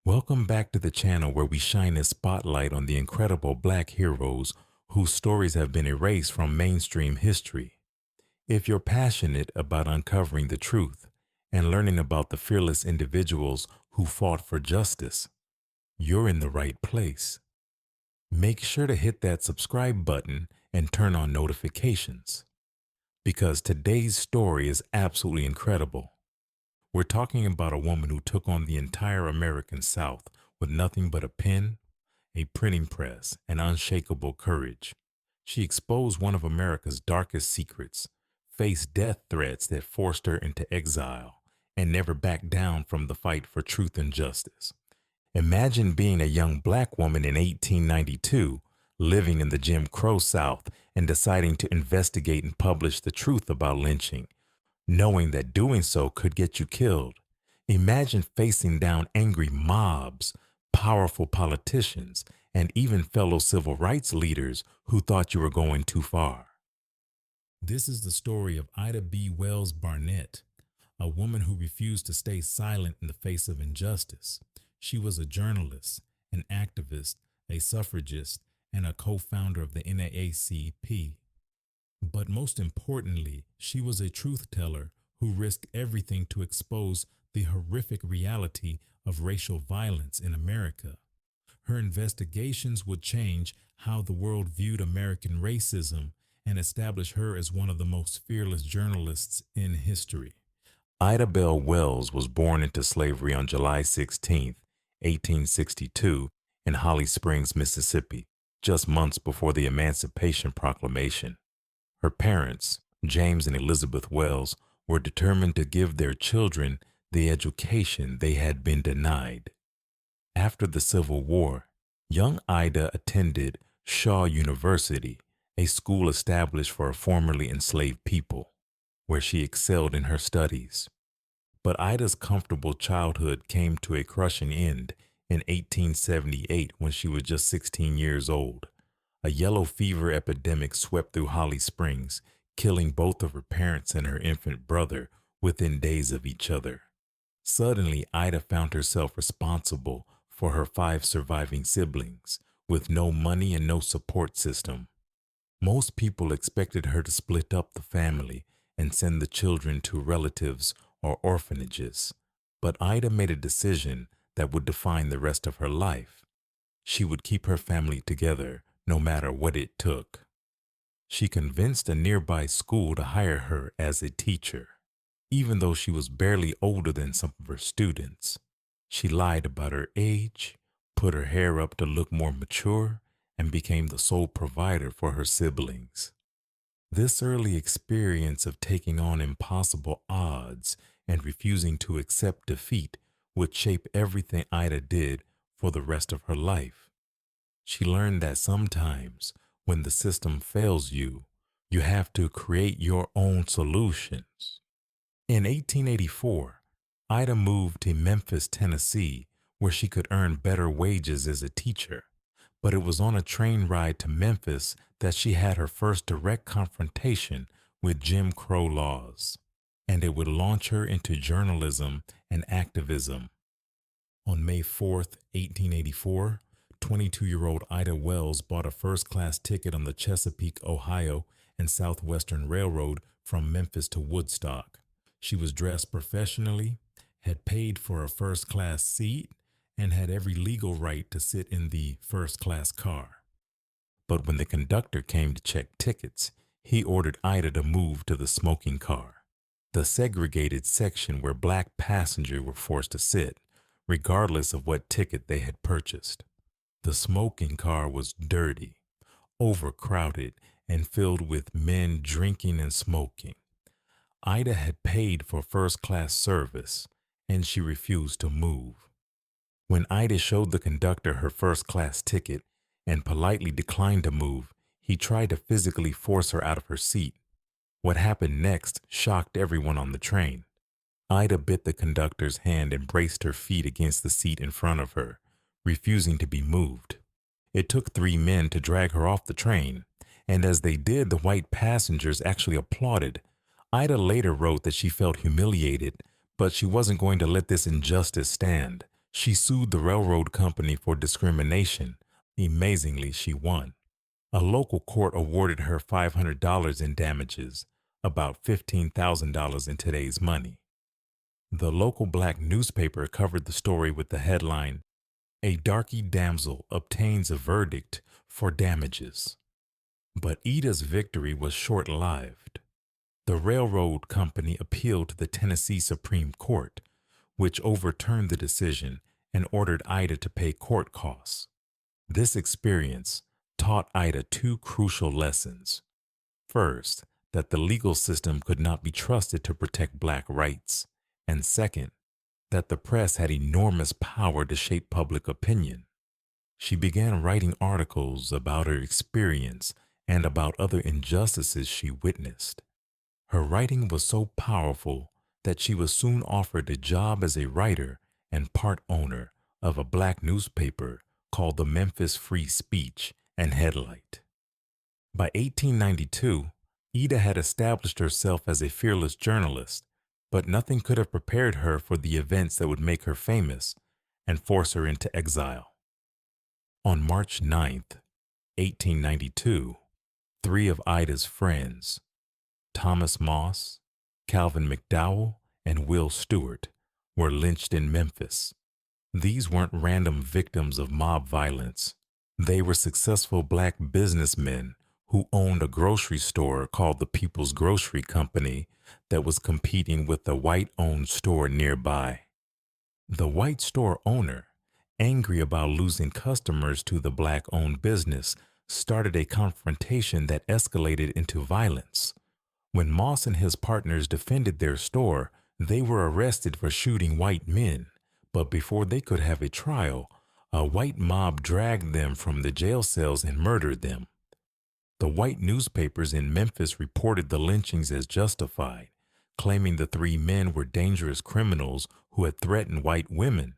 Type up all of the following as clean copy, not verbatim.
Welcome back to the channel where we shine a spotlight on the incredible Black heroes whose stories have been erased from mainstream history. If you're passionate about uncovering the truth and learning about the fearless individuals who fought for justice, you're in the right place. Make sure to hit that subscribe button and turn on notifications because today's story is absolutely incredible. We're talking about a woman who took on the entire American South with nothing but a pen, a printing press, and unshakable courage. She exposed one of America's darkest secrets, faced death threats that forced her into exile, and never backed down from the fight for truth and justice. Imagine being a young black woman in 1892, living in the Jim Crow South, and deciding to investigate and publish the truth about lynching, knowing that doing so could get you killed. Imagine facing down angry mobs, powerful politicians, and even fellow civil rights leaders who thought you were going too far. This is the story of Ida B. Wells Barnett, a woman who refused to stay silent in the face of injustice. She was a journalist, an activist, a suffragist, and a co-founder of the NAACP. But most importantly, she was a truth teller who risked everything to expose the horrific reality of racial violence in America. Her investigations would change how the world viewed American racism and establish her as one of the most fearless journalists in history. Ida Bell Wells was born into slavery on July 16, 1862, in Holly Springs, Mississippi, just months before the Emancipation Proclamation. Her parents, James and Elizabeth Wells, were determined to give their children the education they had been denied. After the Civil War, young Ida attended Shaw University, a school established for formerly enslaved people, where she excelled in her studies. But Ida's comfortable childhood came to a crushing end in 1878 when she was just 16 years old. A yellow fever epidemic swept through Holly Springs, killing both of her parents and her infant brother within days of each other. Suddenly, Ida found herself responsible for her 5 surviving siblings, with no money and no support system. Most people expected her to split up the family and send the children to relatives or orphanages, but Ida made a decision that would define the rest of her life. She would keep her family together no matter what it took. She convinced a nearby school to hire her as a teacher, even though she was barely older than some of her students. She lied about her age, put her hair up to look more mature, and became the sole provider for her siblings. This early experience of taking on impossible odds and refusing to accept defeat would shape everything Ida did for the rest of her life. She learned that sometimes when the system fails you, you have to create your own solutions. In 1884, Ida moved to Memphis, Tennessee, where she could earn better wages as a teacher. But it was on a train ride to Memphis that she had her first direct confrontation with Jim Crow laws, and it would launch her into journalism and activism. On May 4th, 1884, 22-year-old Ida Wells bought a first-class ticket on the Chesapeake, Ohio and Southwestern Railroad from Memphis to Woodstock. She was dressed professionally, had paid for a first-class seat, and had every legal right to sit in the first-class car. But when the conductor came to check tickets, he ordered Ida to move to the smoking car, the segregated section where black passengers were forced to sit, regardless of what ticket they had purchased. The smoking car was dirty, overcrowded, and filled with men drinking and smoking. Ida had paid for first-class service, and she refused to move. When Ida showed the conductor her first-class ticket and politely declined to move, he tried to physically force her out of her seat. What happened next shocked everyone on the train. Ida bit the conductor's hand and braced her feet against the seat in front of her, refusing to be moved. It took 3 men to drag her off the train, and as they did, the white passengers actually applauded. Ida later wrote that she felt humiliated, but she wasn't going to let this injustice stand. She sued the railroad company for discrimination. Amazingly, she won. A local court awarded her $500 in damages, about $15,000 in today's money. The local black newspaper covered the story with the headline, "A darky damsel obtains a verdict for damages." But Ida's victory was short-lived. The railroad company appealed to the Tennessee Supreme Court, which overturned the decision and ordered Ida to pay court costs. This experience taught Ida two crucial lessons. First, that the legal system could not be trusted to protect black rights, and second, that the press had enormous power to shape public opinion. She began writing articles about her experience and about other injustices she witnessed. Her writing was so powerful that she was soon offered a job as a writer and part owner of a black newspaper called the Memphis Free Speech and Headlight. By 1892, Ida had established herself as a fearless journalist, but nothing could have prepared her for the events that would make her famous and force her into exile. On March 9th, 1892, three of Ida's friends, Thomas Moss, Calvin McDowell, and Will Stewart, were lynched in Memphis. These weren't random victims of mob violence. They were successful black businessmen who owned a grocery store called the People's Grocery Company that was competing with the white-owned store nearby. The white store owner, angry about losing customers to the black-owned business, started a confrontation that escalated into violence. When Moss and his partners defended their store, they were arrested for shooting white men, but before they could have a trial, a white mob dragged them from the jail cells and murdered them. The white newspapers in Memphis reported the lynchings as justified, claiming the three men were dangerous criminals who had threatened white women,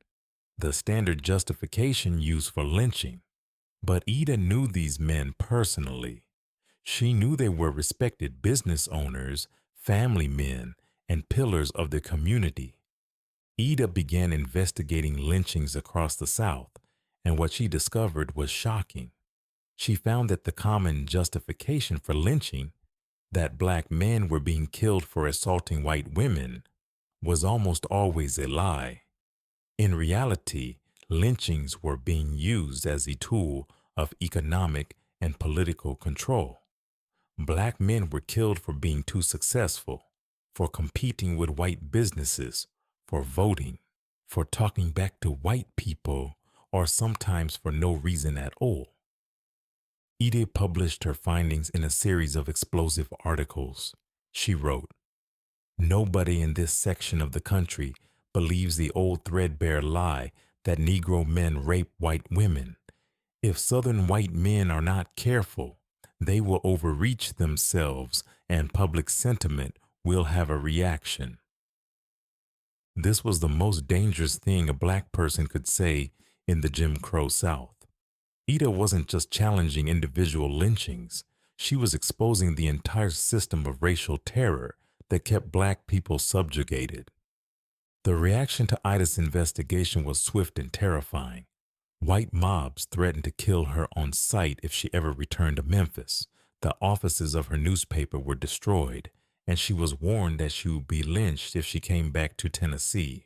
the standard justification used for lynching. But Ida knew these men personally. She knew they were respected business owners, family men, and pillars of the community. Ida began investigating lynchings across the South, and what she discovered was shocking. She found that the common justification for lynching, that black men were being killed for assaulting white women, was almost always a lie. In reality, lynchings were being used as a tool of economic and political control. Black men were killed for being too successful, for competing with white businesses, for voting, for talking back to white people, or sometimes for no reason at all. Ida published her findings in a series of explosive articles. She wrote, "Nobody in this section of the country believes the old threadbare lie that Negro men rape white women. If Southern white men are not careful, they will overreach themselves and public sentiment will have a reaction." This was the most dangerous thing a black person could say in the Jim Crow South. Ida wasn't just challenging individual lynchings. She was exposing the entire system of racial terror that kept black people subjugated. The reaction to Ida's investigation was swift and terrifying. White mobs threatened to kill her on sight if she ever returned to Memphis. The offices of her newspaper were destroyed, and she was warned that she would be lynched if she came back to Tennessee.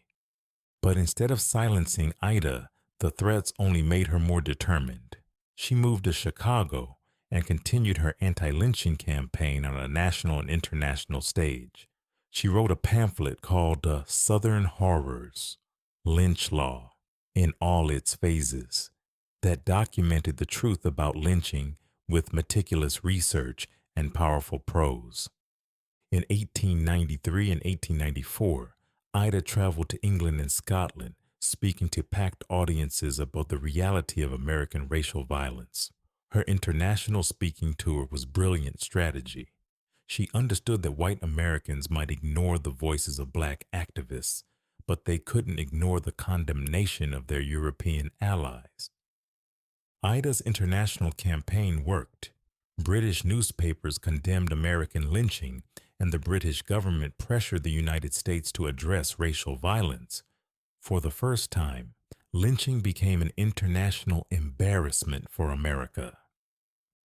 But instead of silencing Ida, the threats only made her more determined. She moved to Chicago and continued her anti-lynching campaign on a national and international stage. She wrote a pamphlet called Southern Horrors, Lynch Law, in all its phases, that documented the truth about lynching with meticulous research and powerful prose. In 1893 and 1894, Ida traveled to England and Scotland, speaking to packed audiences about the reality of American racial violence. Her international speaking tour was brilliant strategy. She understood that white Americans might ignore the voices of black activists, but they couldn't ignore the condemnation of their European allies. Ida's international campaign worked. British newspapers condemned American lynching, and the British government pressured the United States to address racial violence. For the first time, lynching became an international embarrassment for America.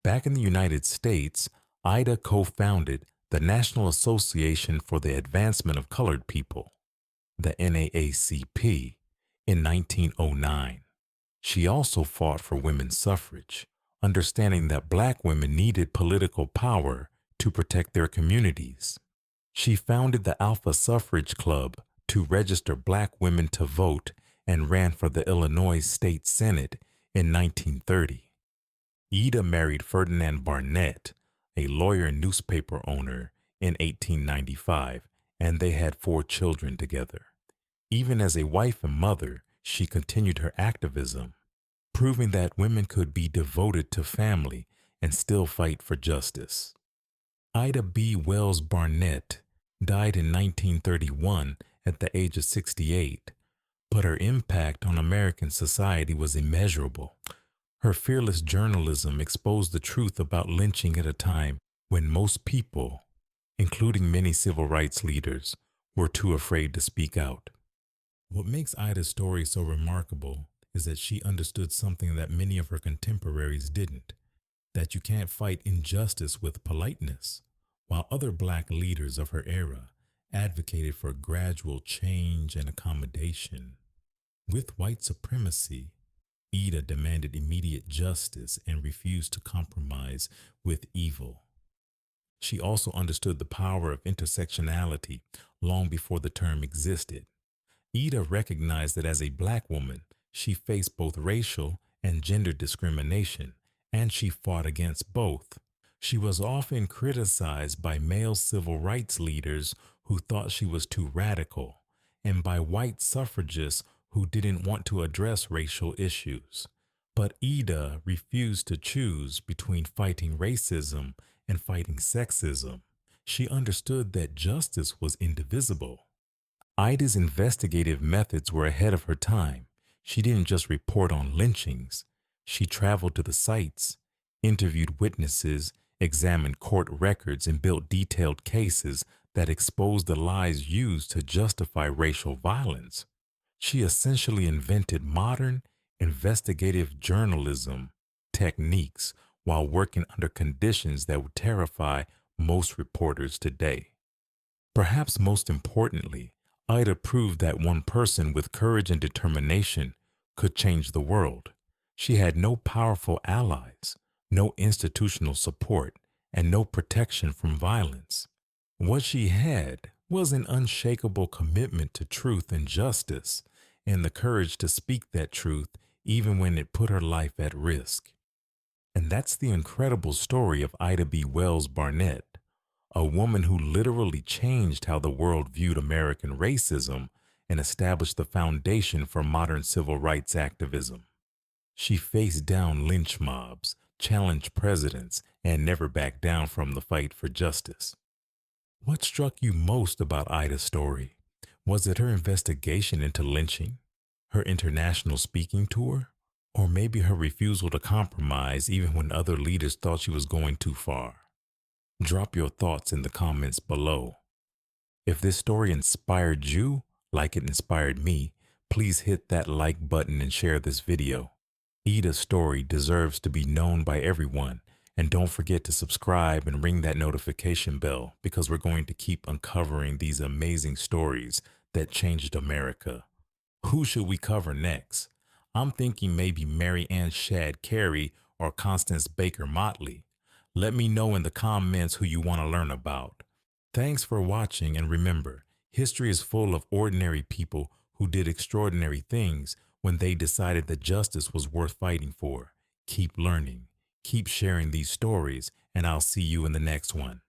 Back in the United States, Ida co-founded the National Association for the Advancement of Colored People, the NAACP, in 1909. She also fought for women's suffrage, understanding that Black women needed political power to protect their communities. She founded the Alpha Suffrage Club to register Black women to vote and ran for the Illinois State Senate in 1930. Ida married Ferdinand Barnett, a lawyer and newspaper owner, in 1895, and they had 4 children together. Even as a wife and mother, she continued her activism, proving that women could be devoted to family and still fight for justice. Ida B. Wells Barnett died in 1931 at the age of 68, but her impact on American society was immeasurable. Her fearless journalism exposed the truth about lynching at a time when most people, including many civil rights leaders, were too afraid to speak out. What makes Ida's story so remarkable is that she understood something that many of her contemporaries didn't, that you can't fight injustice with politeness, while other Black leaders of her era advocated for gradual change and accommodation. With white supremacy, Ida demanded immediate justice and refused to compromise with evil. She also understood the power of intersectionality long before the term existed. Ida recognized that as a Black woman, she faced both racial and gender discrimination, and she fought against both. She was often criticized by male civil rights leaders who thought she was too radical, and by white suffragists who didn't want to address racial issues. But Ida refused to choose between fighting racism and fighting sexism. She understood that justice was indivisible. Ida's investigative methods were ahead of her time. She didn't just report on lynchings. She traveled to the sites, interviewed witnesses, examined court records, and built detailed cases that exposed the lies used to justify racial violence. She essentially invented modern, investigative journalism techniques while working under conditions that would terrify most reporters today. Perhaps most importantly, Ida proved that one person with courage and determination could change the world. She had no powerful allies, no institutional support, and no protection from violence. What she had was an unshakable commitment to truth and justice, and the courage to speak that truth even when it put her life at risk. And that's the incredible story of Ida B. Wells Barnett, a woman who literally changed how the world viewed American racism and established the foundation for modern civil rights activism. She faced down lynch mobs, challenged presidents, and never backed down from the fight for justice. What struck you most about Ida's story? Was it her investigation into lynching, her international speaking tour, or maybe her refusal to compromise even when other leaders thought she was going too far? Drop your thoughts in the comments below. If this story inspired you, like it inspired me, please hit that like button and share this video. Ida's story deserves to be known by everyone, and don't forget to subscribe and ring that notification bell because we're going to keep uncovering these amazing stories that changed America. Who should we cover next? I'm thinking maybe Mary Ann Shadd Cary or Constance Baker Motley. Let me know in the comments who you want to learn about. Thanks for watching, and remember, history is full of ordinary people who did extraordinary things when they decided that justice was worth fighting for. Keep learning, keep sharing these stories, and I'll see you in the next one.